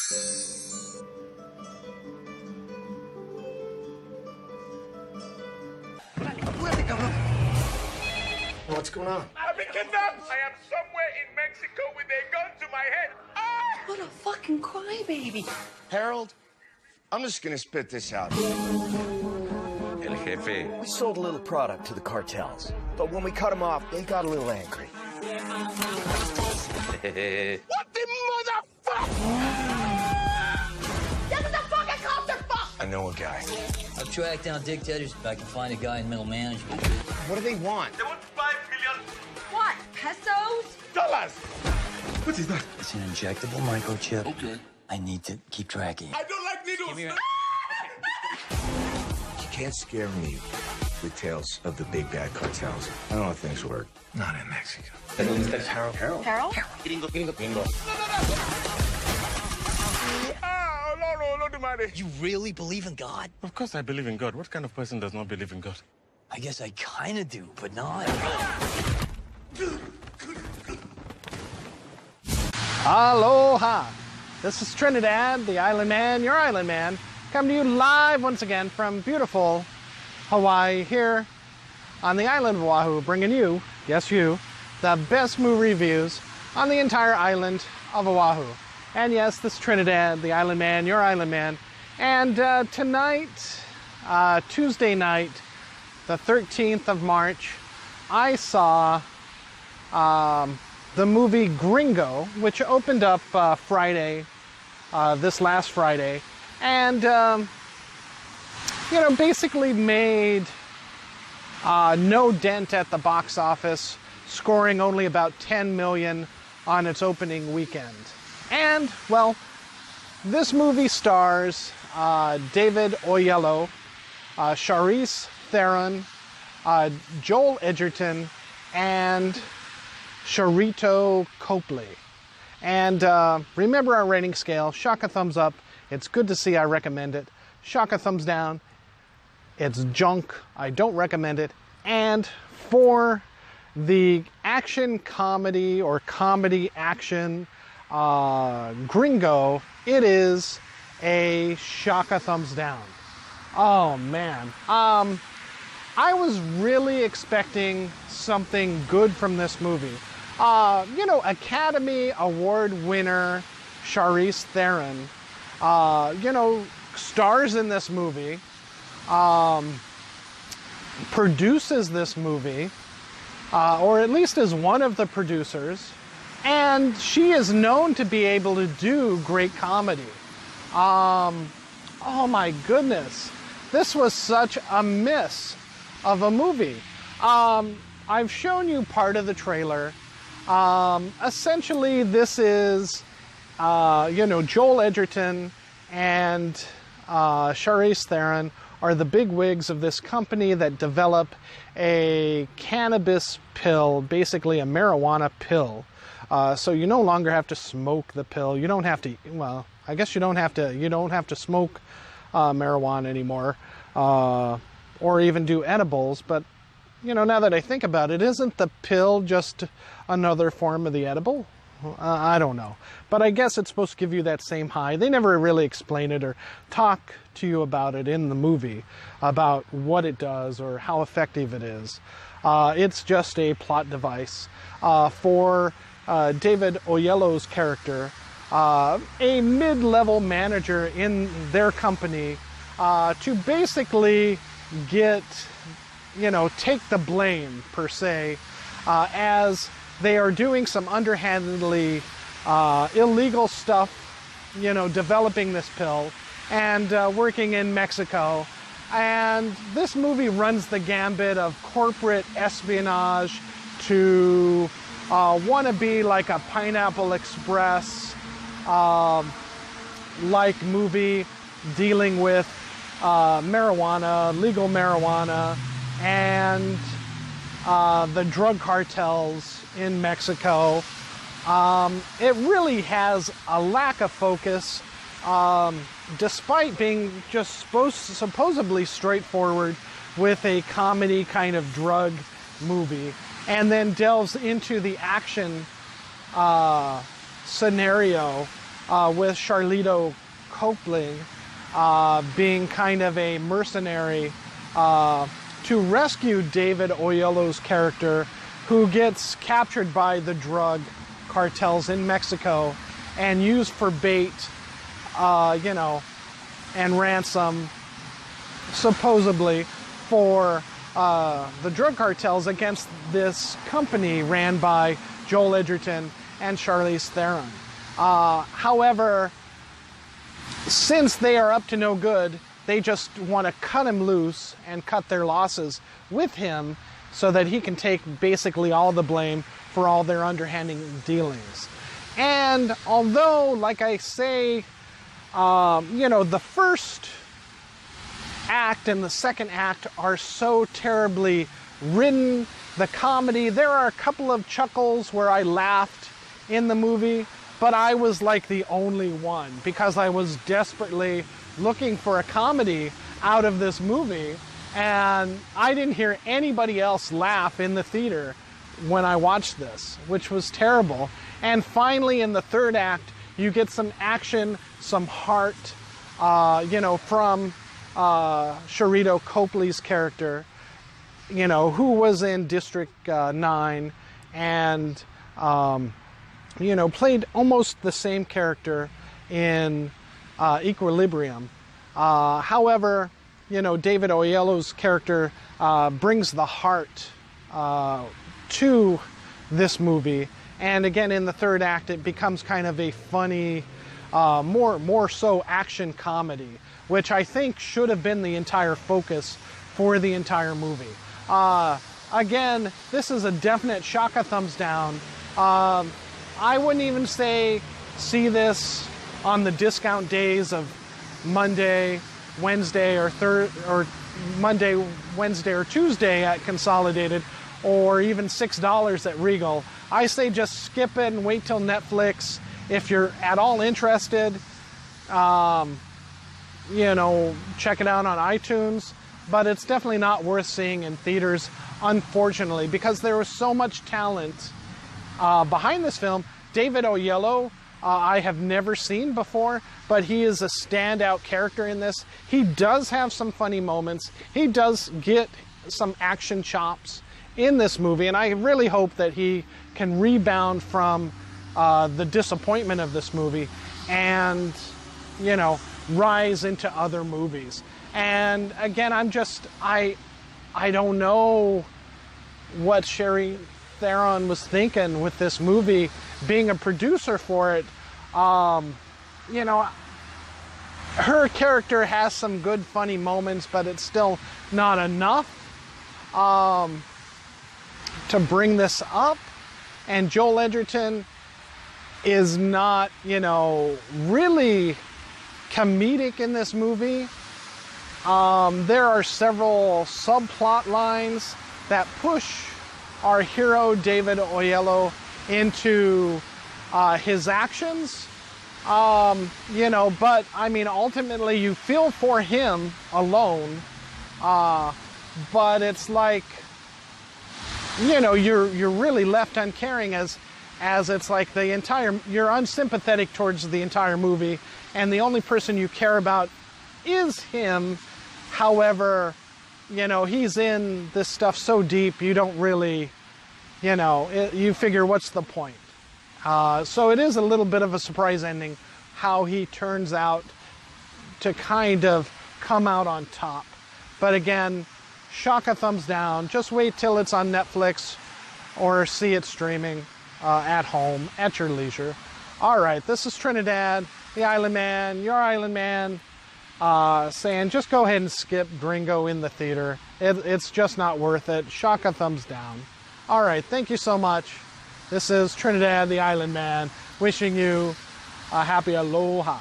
What's going on? I've been kidnapped! I am somewhere in Mexico with a gun to my head. Ah! What a fucking crybaby. Harold, I'm just gonna spit this out. El jefe. We sold a little product to the cartels, but when we cut them off, they got a little angry. What the motherfucker? This is a fucking clusterfuck! I know a guy. I'll track down dictators if I can find a guy in middle management. What do they want? They want 5 million What, pesos? dollars. What is that? It's an injectable microchip. Okay. I need to keep tracking. I don't like needles. You can't scare me with tales of the big bad cartels. I don't know how things work. Not in Mexico. Harold? Gringo. Ah, no, madre. You really believe in God? Of course I believe in God. What kind of person does not believe in God? I guess I kind of do, but not. Aloha! This is Trinidad, the Island Man, your Island Man, coming to you live once again from beautiful Hawaii here on the island of Oahu, bringing you, yes you, the best movie reviews on the entire island of Oahu. And yes, this is Trinidad, the Island Man, your Island Man. And tonight, Tuesday night, the 13th of March, I saw the movie Gringo, which opened up Friday, this last Friday, and basically made no dent at the box office, scoring only about 10 million on its opening weekend. And, well, this movie stars David Oyelowo, Charlize Theron, Joel Edgerton, and Sharito Copley. And remember our rating scale, shock a thumbs up, it's good to see, I recommend it. Shock a thumbs down, it's junk, I don't recommend it. And for the action comedy or comedy action Gringo, it is a shock a thumbs down. Oh man, I was really expecting something good from this movie. Academy Award winner Charlize Theron, stars in this movie, produces this movie, or at least is one of the producers, and she is known to be able to do great comedy. Oh my goodness, this was such a miss of a movie. I've shown you part of the trailer. Essentially, this is, Joel Edgerton and Charlize Theron are the big wigs of this company that develop a cannabis pill, basically a marijuana pill. So you no longer have to smoke the pill. You don't have to, well, I guess you don't have to smoke marijuana anymore, or even do edibles, but now that I think about it, isn't the pill just another form of the edible? I don't know. But I guess it's supposed to give you that same high. They never really explain it or talk to you about it in the movie, about what it does or how effective it is. It's just a plot device for David Oyelowo's character, a mid-level manager in their company, to basically get, take the blame, per se, as they are doing some underhandedly illegal stuff, developing this pill and working in Mexico. And this movie runs the gambit of corporate espionage to want to be like a Pineapple Express like movie dealing with marijuana, legal marijuana, and the drug cartels in Mexico. It really has a lack of focus, despite being just supposedly straightforward with a comedy kind of drug movie, and then delves into the action scenario with Charlito Copley being kind of a mercenary to rescue David Oyelowo's character, who gets captured by the drug cartels in Mexico and used for bait, you know, and ransom, supposedly, for the drug cartels against this company ran by Joel Edgerton and Charlize Theron. However, since they are up to no good, they just want to cut him loose and cut their losses with him so that he can take basically all the blame for all their underhanding dealings. And although, like I say, you know, the first act and the second act are so terribly written, the comedy, there are a couple of chuckles where I laughed in the movie, but I was like the only one because I was desperately looking for a comedy out of this movie, and I didn't hear anybody else laugh in the theater when I watched this, which was terrible. And finally, in the third act, you get some action, some heart, you know, from Charlito Copley's character, you know, who was in District 9 and, you know, played almost the same character in Equilibrium. However, you know, David Oyelowo's character brings the heart to this movie. And again, in the third act, it becomes kind of a funny, more so action comedy, which I think should have been the entire focus for the entire movie. Again, this is a definite shaka thumbs down. I wouldn't even say see this on the discount days of Monday, Wednesday, or Monday, Wednesday, or Tuesday at Consolidated, or even $6 at Regal. I say just skip it and wait till Netflix. If you're at all interested, you know, check it out on iTunes. But it's definitely not worth seeing in theaters, unfortunately, because there was so much talent behind this film. David Oyelowo, I have never seen before, but he is a standout character in this. He does have some funny moments. He does get some action chops in this movie, and I really hope that he can rebound from the disappointment of this movie and, you know, rise into other movies. And again, I don't know what Charlize Theron was thinking with this movie, being a producer for it. You know, her character has some good funny moments, but it's still not enough to bring this up. And Joel Edgerton is not, you know, really comedic in this movie. There are several subplot lines that push our hero David Oyelowo into his actions, you know, but I mean, ultimately you feel for him alone, but it's like, you know, you're really left uncaring as it's like you're unsympathetic towards the entire movie, and the only person you care about is him. However, you know, he's in this stuff so deep, you don't really, you know, you figure, what's the point? So it is a little bit of a surprise ending how he turns out to kind of come out on top. But again, shaka thumbs down. Just wait till it's on Netflix or see it streaming at home at your leisure. All right, this is Trinidad, the Island Man, your Island Man, saying just go ahead and skip Gringo in the theater. It's just not worth it. Shaka thumbs down. All right, thank you so much. This is Trinidad, the Island Man, wishing you a happy aloha.